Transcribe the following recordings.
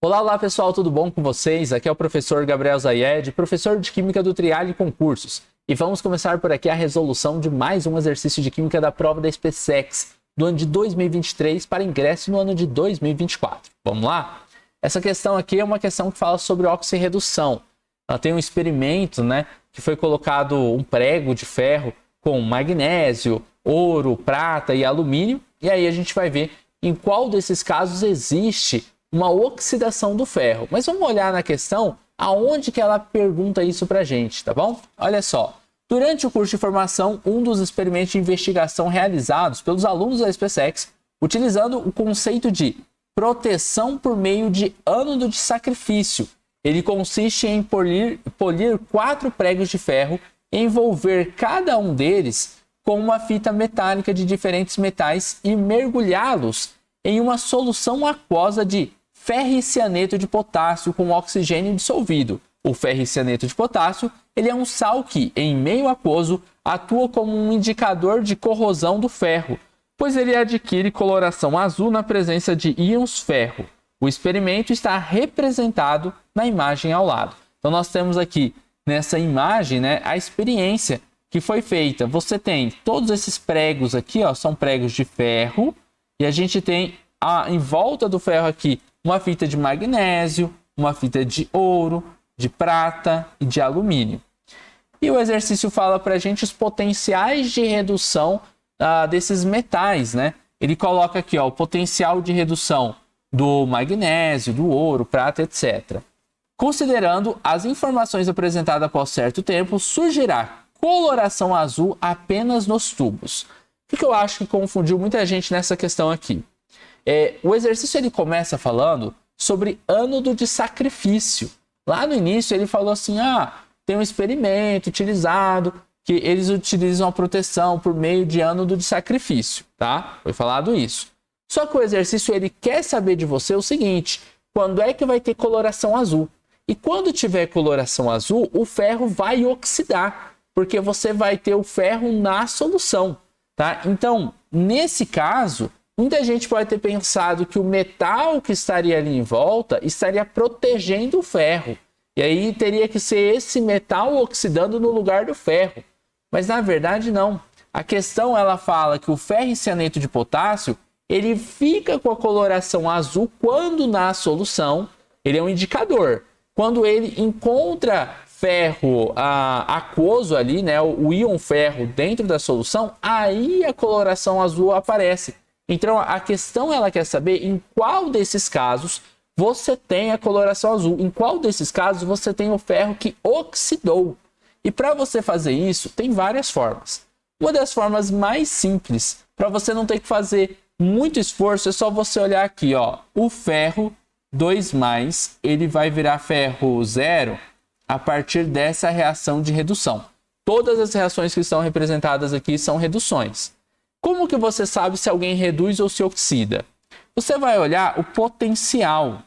Olá, olá pessoal, tudo bom com vocês? Aqui é o professor Gabriel Zayed, professor de Química do Trial e Concursos. E vamos começar por aqui a resolução de mais um exercício de Química da prova da SpaceX do ano de 2023 para ingresso no ano de 2024. Vamos lá? Essa questão aqui é uma questão que fala sobre oxirredução. Ela tem um experimento, que foi colocado um prego de ferro com magnésio, ouro, prata e alumínio. E aí a gente vai ver em qual desses casos existe uma oxidação do ferro. Mas vamos olhar na questão aonde que ela pergunta isso pra gente, tá bom? Olha só. Durante o curso de formação, um dos experimentos de investigação realizados pelos alunos da SpaceX, utilizando o conceito de proteção por meio de ânodo de sacrifício. Ele consiste em polir 4 pregos de ferro e envolver cada um deles com uma fita metálica de diferentes metais e mergulhá-los em uma solução aquosa de ferricianeto de potássio com oxigênio dissolvido. O ferricianeto de potássio ele é um sal que, em meio aquoso, atua como um indicador de corrosão do ferro, pois ele adquire coloração azul na presença de íons ferro. O experimento está representado na imagem ao lado. Então nós temos aqui nessa imagem, a experiência que foi feita. Você tem todos esses pregos aqui, são pregos de ferro, e a gente tem em volta do ferro aqui uma fita de magnésio, uma fita de ouro, de prata e de alumínio. E o exercício fala para a gente os potenciais de redução desses metais, Ele coloca aqui, o potencial de redução do magnésio, do ouro, prata, etc. Considerando as informações apresentadas após certo tempo, surgirá coloração azul apenas nos tubos. O que eu acho que confundiu muita gente nessa questão aqui? O exercício ele começa falando sobre ânodo de sacrifício. Lá no início ele falou assim, tem um experimento utilizado, que eles utilizam a proteção por meio de ânodo de sacrifício, tá? Foi falado isso. Só que o exercício ele quer saber de você o seguinte, quando é que vai ter coloração azul? E quando tiver coloração azul, o ferro vai oxidar, porque você vai ter o ferro na solução, tá? Então, nesse caso, muita gente pode ter pensado que o metal que estaria ali em volta estaria protegendo o ferro. E aí teria que ser esse metal oxidando no lugar do ferro. Mas na verdade não. A questão ela fala que o ferricianeto de potássio ele fica com a coloração azul quando na solução ele é um indicador. Quando ele encontra ferro aquoso ali, o íon ferro dentro da solução, aí a coloração azul aparece. Então a questão ela quer saber em qual desses casos você tem a coloração azul, em qual desses casos você tem o ferro que oxidou. E para você fazer isso, tem várias formas. Uma das formas mais simples, para você não ter que fazer muito esforço, é só você olhar aqui, o ferro 2+, ele vai virar ferro 0 a partir dessa reação de redução. Todas as reações que estão representadas aqui são reduções. Como que você sabe se alguém reduz ou se oxida? Você vai olhar o potencial.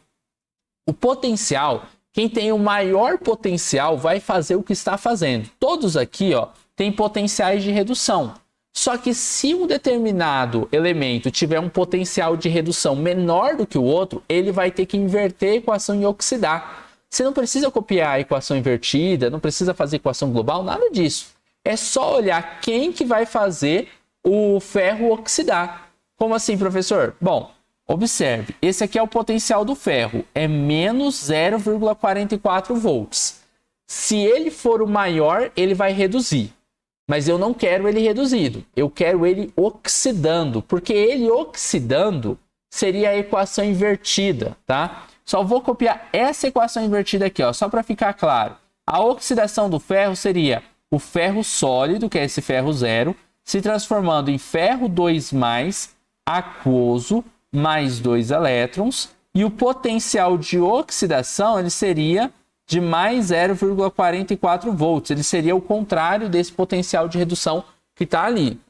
O potencial, quem tem o maior potencial vai fazer o que está fazendo. Todos aqui, têm potenciais de redução. Só que se um determinado elemento tiver um potencial de redução menor do que o outro, ele vai ter que inverter a equação e oxidar. Você não precisa copiar a equação invertida, não precisa fazer equação global, nada disso. É só olhar quem que vai fazer o ferro oxidar. Como assim, professor? Bom, observe, esse aqui é o potencial do ferro, é menos 0,44 volts. Se ele for o maior, ele vai reduzir. Mas eu não quero ele reduzido, eu quero ele oxidando, porque ele oxidando seria a equação invertida, tá? Só vou copiar essa equação invertida aqui, só para ficar claro. A oxidação do ferro seria o ferro sólido, que é esse ferro 0, se transformando em ferro 2+, aquoso, mais 2 elétrons, e o potencial de oxidação ele seria de mais 0,44 volts. Ele seria o contrário desse potencial de redução que está ali.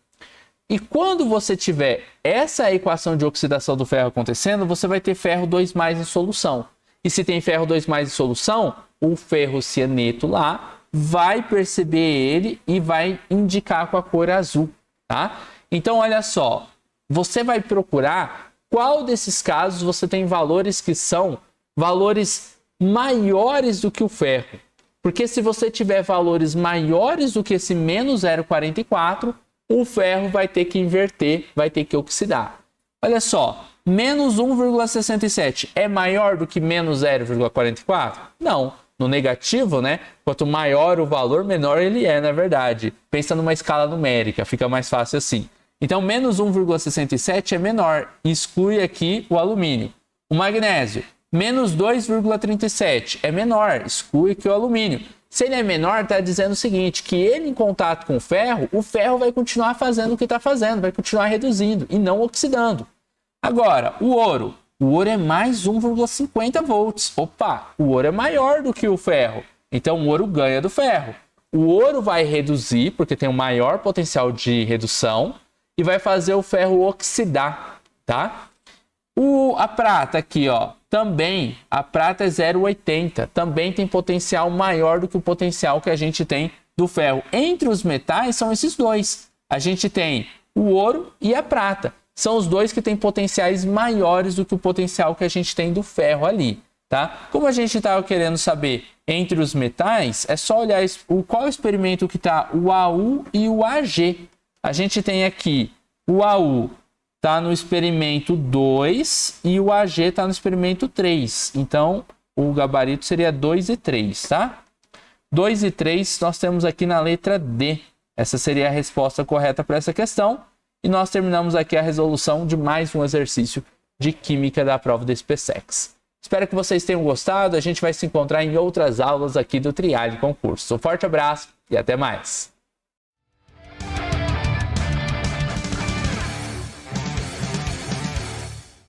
E quando você tiver essa equação de oxidação do ferro acontecendo, você vai ter ferro 2+ em solução. E se tem ferro 2+ em solução, o ferrocianeto lá vai perceber ele e vai indicar com a cor azul, tá? Então, olha só, você vai procurar qual desses casos você tem valores que são valores maiores do que o ferro. Porque se você tiver valores maiores do que esse menos 0,44, o ferro vai ter que inverter, vai ter que oxidar. Olha só, menos 1,67 é maior do que menos 0,44? Não. No negativo, né? Quanto maior o valor, menor ele é, na verdade. Pensa numa escala numérica, fica mais fácil assim. Então, menos 1,67 é menor, exclui aqui o alumínio. O magnésio, menos 2,37 é menor, exclui aqui o alumínio. Se ele é menor, está dizendo o seguinte, que ele em contato com o ferro vai continuar fazendo o que está fazendo, vai continuar reduzindo e não oxidando. Agora, o ouro é mais 1,50 volts. Opa, o ouro é maior do que o ferro, então o ouro ganha do ferro. O ouro vai reduzir, porque tem um maior potencial de redução, e vai fazer o ferro oxidar, tá? A prata aqui, ó, também, a prata é 0,80, também tem potencial maior do que o potencial que a gente tem do ferro. Entre os metais são esses dois. A gente tem o ouro e a prata. São os dois que têm potenciais maiores do que o potencial que a gente tem do ferro ali, tá? Como a gente estava querendo saber entre os metais, é só olhar qual experimento que está o AU e o AG. A gente tem aqui o AU está no experimento 2 e o AG está no experimento 3. Então, o gabarito seria 2 e 3, tá? 2 e 3 nós temos aqui na letra D. Essa seria a resposta correta para essa questão. E nós terminamos aqui a resolução de mais um exercício de Química da prova da SpaceX. Espero que vocês tenham gostado. A gente vai se encontrar em outras aulas aqui do Trial Concurso. Um forte abraço e até mais!